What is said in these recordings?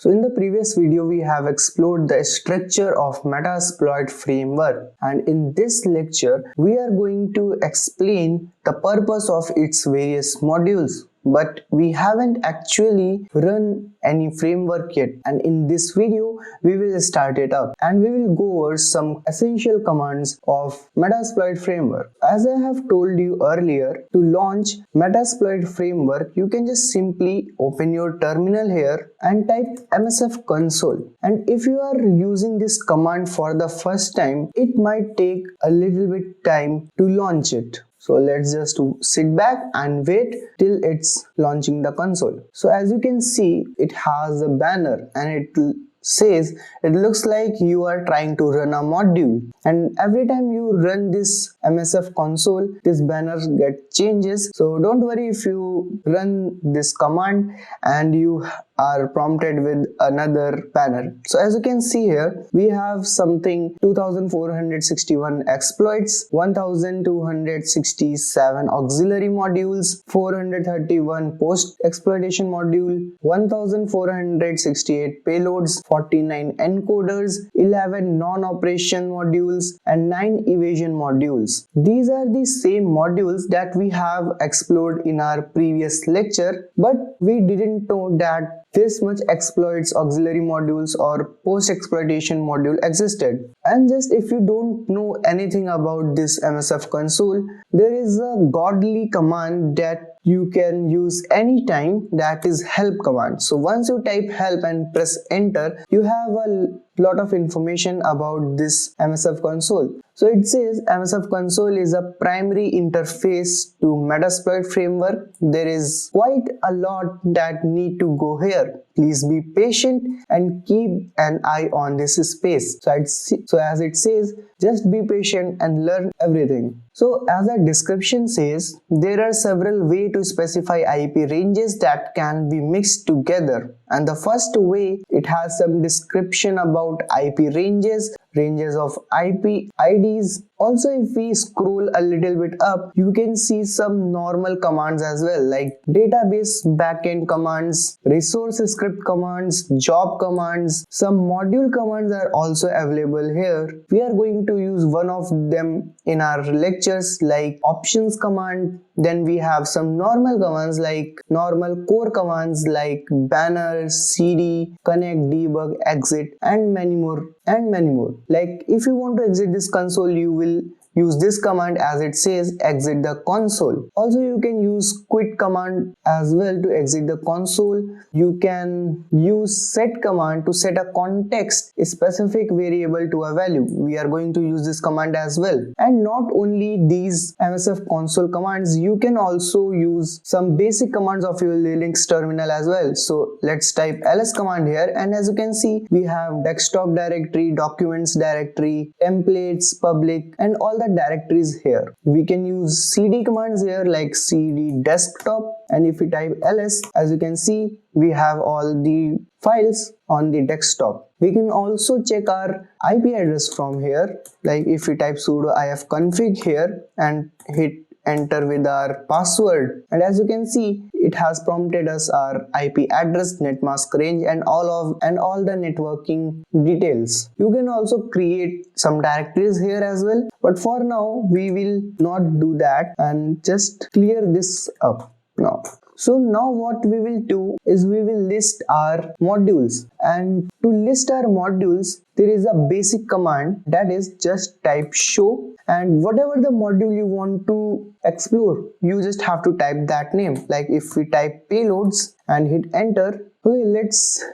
So in the previous video, we have explored the structure of Metasploit Framework, and in this lecture, we are going to explain the purpose of its various modules. But we haven't actually run any framework yet, and in this video we will start it up and we will go over some essential commands of Metasploit Framework. As I have told you earlier, to launch Metasploit Framework you can just simply open your terminal here and type MSFconsole, and if you are using this command for the first time, it might take a little bit time to launch it. So let's just sit back and wait till it's launching the console. So as you can see, it has a banner and it says it looks like you are trying to run a module, and every time you run this MSFconsole, this banner changes. So don't worry if you run this command and you are prompted with another banner. So as you can see here, we have something 2461 exploits, 1267 auxiliary modules, 431 post exploitation module, 1468 payloads, 49 encoders, 11 non-operation modules, and 9 evasion modules. These are the same modules that we have explored in our previous lecture, but we didn't know that this much exploits, auxiliary modules or post-exploitation module existed. And just if you don't know anything about this MSFconsole, there is a godly command that you can use anytime, that is help command. So once you type help and press enter, you have a lot of information about this MSFconsole. So it says MSFconsole is a primary interface to Metasploit Framework. There is quite a lot that need to go here. Please be patient and keep an eye on this space. So as it says, just be patient and learn everything. So as the description says, there are several ways to specify IP ranges that can be mixed together. And the first way, it has some description about IP ranges of IP IDs. Also, if we scroll a little bit up, you can see some normal commands as well, like database backend commands, resource script commands, job commands. Some module commands are also available here. We are going to use one of them in our lectures, like options command. Then we have some normal commands like normal core commands like banner, cd, connect, debug, exit, and many more. Like if you want to exit this console, you will use this command, as it says exit the console. Also you can use quit command as well to exit the console. You can use set command to set a context, a specific variable to a value. We are going to use this command as well. And not only these MSFconsole commands, you can also use some basic commands of your Linux terminal as well. So let's type ls command here, and as you can see, we have desktop directory, documents directory, templates, public, and all the directories here. We can use cd commands here like cd desktop, and if we type ls, as you can see, we have all the files on the desktop. We can also check our IP address from here, like if we type sudo ifconfig here and hit enter with our password, and as you can see, it has prompted us our IP address, netmask range, and all the networking details. You can also create some directories here as well, but for now we will not do that and just clear this up now. So now what we will do is we will list our modules, and to list our modules there is a basic command, that is just type show, and whatever the module you want to explore, you just have to type that name. Like if we type payloads and hit enter, okay,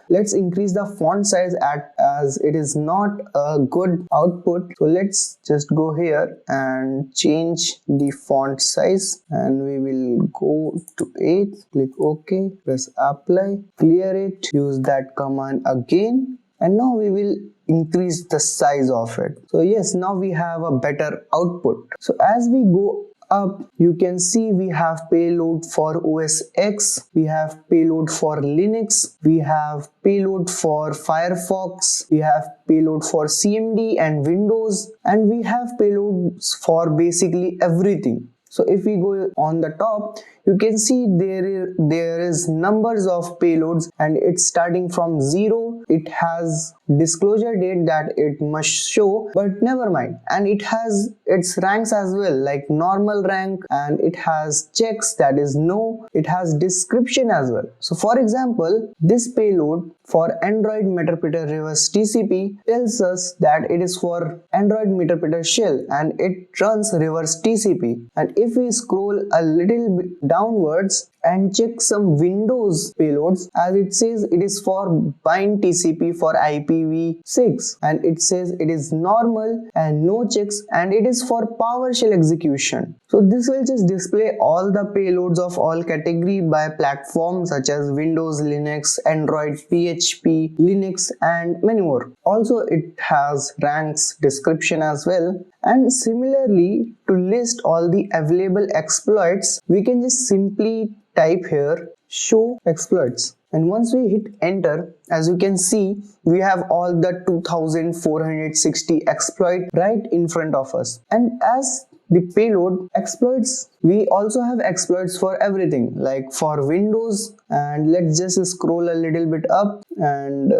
let's increase the font size as it is not a good output. So let's just go here and change the font size, and we will go to 8, click OK, press apply, clear it, use that command again, and now we will increase the size of it. So yes, now we have a better output. So as we go up, you can see we have payload for OS X, we have payload for Linux, we have payload for Firefox, we have payload for CMD and Windows, and we have payloads for basically everything. So if we go on the top, you can see there is numbers of payloads, and it's starting from 0. It has disclosure date that it must show, but never mind. And it has its ranks as well, like normal rank, and it has checks, that is no. It has description as well. So for example, this payload for Android Meterpreter reverse TCP tells us that it is for Android Meterpreter shell and it runs reverse TCP. And if we scroll a little bit downwards and check some Windows payloads, as it says it is for bind TCP for IPv6, and it says it is normal and no checks, and it is for PowerShell execution. So this will just display all the payloads of all category by platform such as Windows, Linux, Android, PHP, Linux, and many more. Also it has ranks, description as well. And similarly, to list all the available exploits, we can just simply type here show exploits, and once we hit enter, as you can see, we have all the 2460 exploit right in front of us. And as the payload exploits, we also have exploits for everything, like for Windows. And let's just scroll a little bit up, and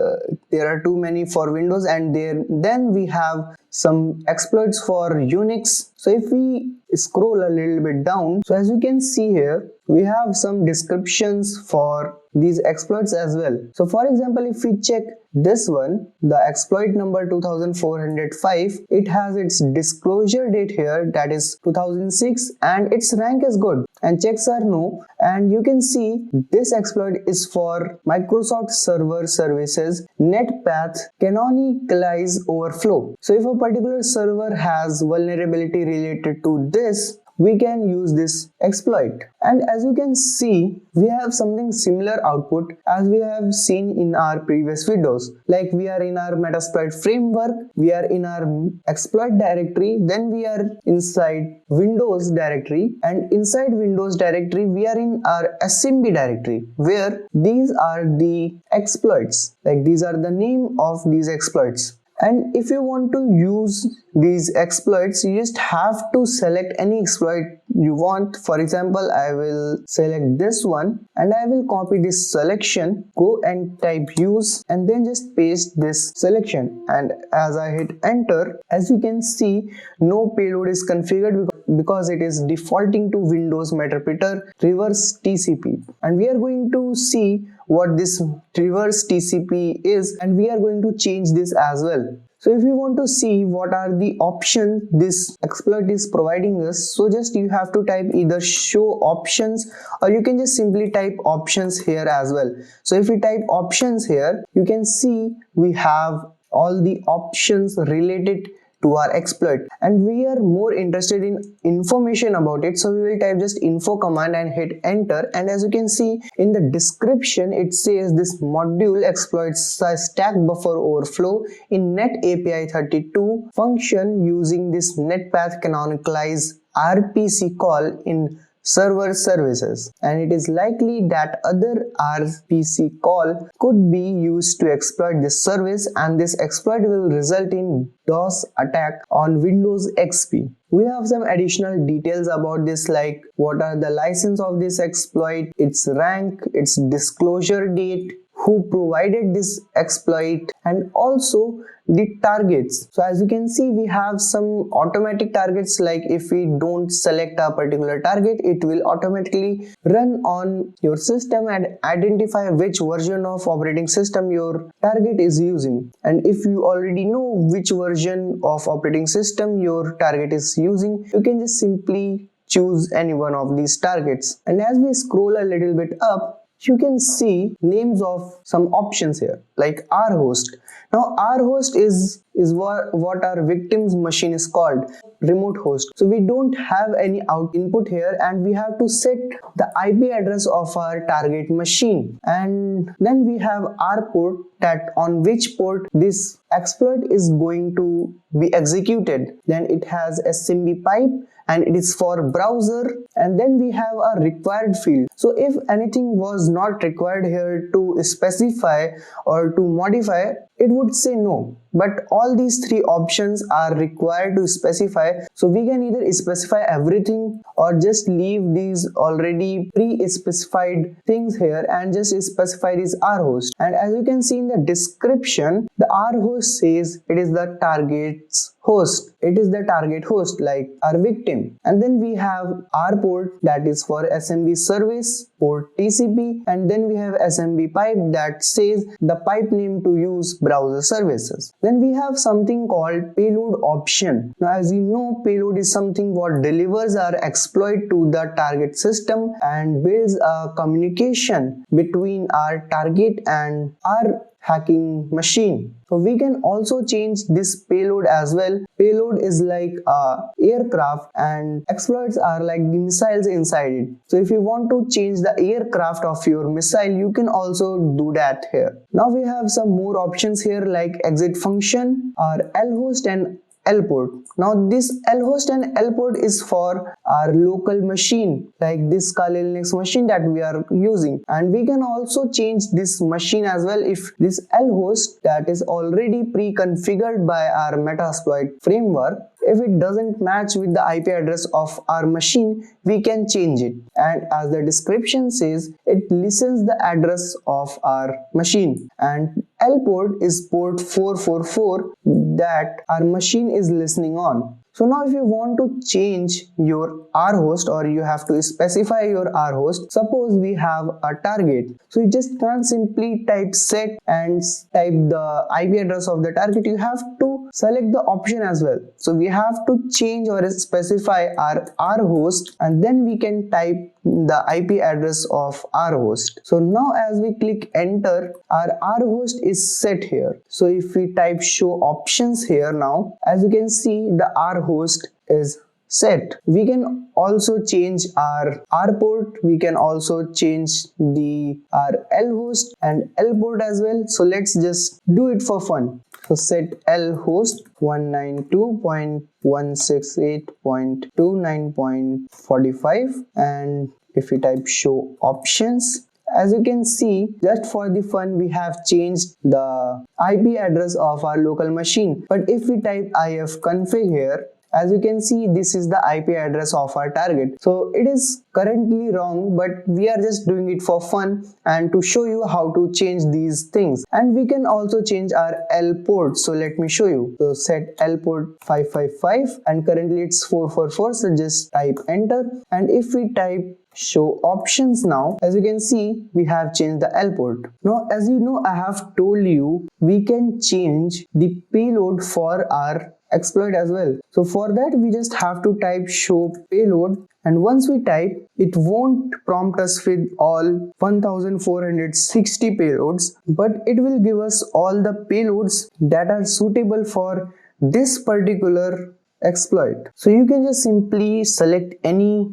there are too many for Windows, and then we have some exploits for Unix. So if we scroll a little bit down, so as you can see here, we have some descriptions for these exploits as well. So for example, if we check this one, the exploit number 2405, it has its disclosure date here, that is 2006, and its rank is good and checks are no. And you can see this exploit is for Microsoft Server Services NetPath canonicalize overflow. So if a particular server has vulnerability related to this, we can use this exploit. And as you can see, we have something similar output as we have seen in our previous videos. Like we are in our Metasploit framework, we are in our exploit directory, then we are inside Windows directory, and inside Windows directory we are in our SMB directory, where these are the exploits. Like these are the name of these exploits. And if you want to use these exploits, you just have to select any exploit you want. For example, I will select this one and I will copy this selection, go and type use, and then just paste this selection. And as I hit enter, as you can see, no payload is configured because it is defaulting to Windows Meterpreter reverse TCP. And we are going to see what this reverse TCP is, and we are going to change this as well. So if you want to see what are the options this exploit is providing us, so just you have to type either show options, or you can just simply type options here as well. So if we type options here, you can see we have all the options related to our exploit, and we are more interested in information about it, so we will type just info command and hit enter. And as you can see in the description, it says this module exploits a stack buffer overflow in net API 32 function using this netpath canonicalize RPC call in server services, and it is likely that other RPC call could be used to exploit this service, and this exploit will result in DOS attack on Windows XP. We have some additional details about this, like what are the license of this exploit, its rank, its disclosure date, who provided this exploit, and also the targets. So as you can see, we have some automatic targets, like if we don't select a particular target, it will automatically run on your system and identify which version of operating system your target is using. And if you already know which version of operating system your target is using, you can just simply choose any one of these targets. And as we scroll a little bit up, you can see names of some options here, like rhost. Now rhost is what our victim's machine is called, remote host. So we don't have any input here, and we have to set the IP address of our target machine. And then we have R port, that on which port this exploit is going to be executed. Then it has SMB pipe, and it is for browser. And then we have a required field. So if anything was not required here to specify or to modify, it would say no. but all these three options are required to specify. So we can either specify everything or just leave these already pre-specified things here and just specify this rhost. And as you can see in the description, the rhost says it is the target's host. It is the target host, like our victim. And then we have R port, that is for SMB service port TCP, and then we have SMB pipe that says the pipe name to use browser services. Then we have something called payload option. Now as you know, payload is something what delivers our exploit to the target system and builds a communication between our target and our hacking machine. So we can also change this payload as well. Payload is like a aircraft and exploits are like the missiles inside it. So if you want to change the aircraft of your missile, you can also do that here. Now we have some more options here like exit function, or lhost and lport. Now this lhost and lport is for our local machine, like this Kali Linux machine that we are using, and we can also change this machine as well. If this lhost that is already pre-configured by our Metasploit framework, if it doesn't match with the IP address of our machine, we can change it. And as the description says, it listens the address of our machine, and L port is port 444 that our machine is listening on. So now if you want to change your rhost, or you have to specify your rhost, suppose we have a target. So you just can't simply type set and type the IP address of the target. You have to select the option as well. So we have to change or specify our rhost, and then we can type the IP address of rhost. So now as we click enter, our rhost is set here. So if we type show options here, now as you can see, the rhost is set. We can also change our R port, we can also change our lhost and L port as well. So let's just do it for fun. So set lhost 192.168.29.45, and if we type show options, as you can see, just for the fun, we have changed the IP address of our local machine. But if we type ifconfig here, as you can see, this is the IP address of our target. So it is currently wrong, but we are just doing it for fun and to show you how to change these things. And we can also change our L port. So let me show you. So set L port 555 and currently it's 444. So just type enter. And if we type show options now, as you can see, we have changed the L port. Now as you know, I have told you we can change the payload for our exploit as well. So for that we just have to type show payload, and once we type, it won't prompt us with all 1460 payloads, but it will give us all the payloads that are suitable for this particular exploit. So you can just simply select any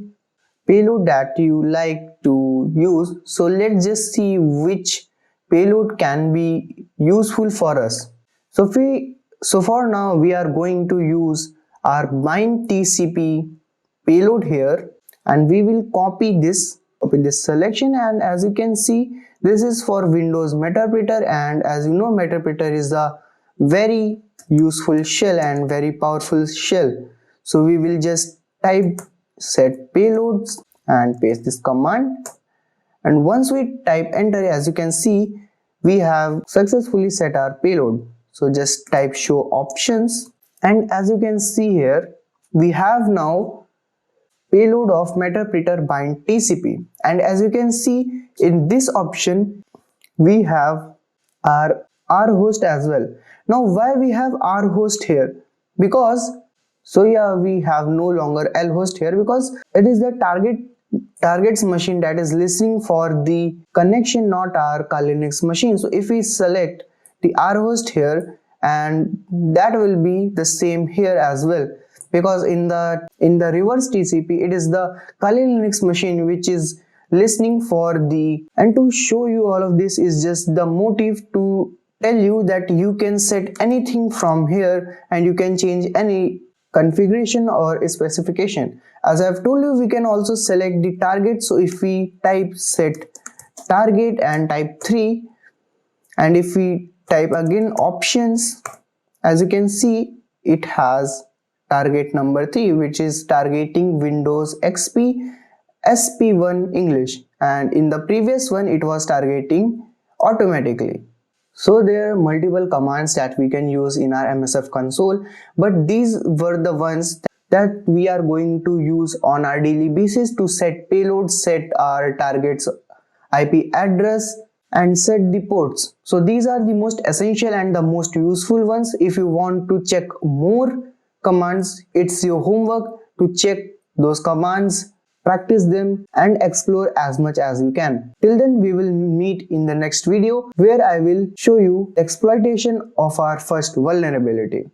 payload that you like to use. So let's just see which payload can be useful for us. So for now we are going to use our bind TCP payload here, and we will copy this selection. And as you can see, this is for Windows Meterpreter, and as you know, Meterpreter is a very useful shell and very powerful shell. So we will just type set payloads and paste this command, and once we type enter, as you can see, we have successfully set our payload. So just type show options, and as you can see here, we have now payload of Meterpreter bind TCP. And as you can see in this option, we have our rhost as well. Now why we have rhost here? Because we have no longer lhost here, because it is the target's machine that is listening for the connection, not our Kali Linux machine. So if we select the rhost here, and that will be the same here as well, because in the reverse TCP, it is the Kali Linux machine which is listening for the. And to show you all of this is just the motive to tell you that you can set anything from here and you can change any configuration or specification. As I've told you, we can also select the target. So if we type set target and type 3, and if we type again options As you can see, it has target number 3, which is targeting Windows XP SP1 English, and in the previous one it was targeting automatically. So there are multiple commands that we can use in our MSF console, but these were the ones that we are going to use on our daily basis to set payloads, set our targets IP address, and set the ports. So these are the most essential and the most useful ones. If you want to check more commands, it's your homework to check those commands, practice them, and explore as much as you can. Till then, we will meet in the next video where I will show you exploitation of our first vulnerability.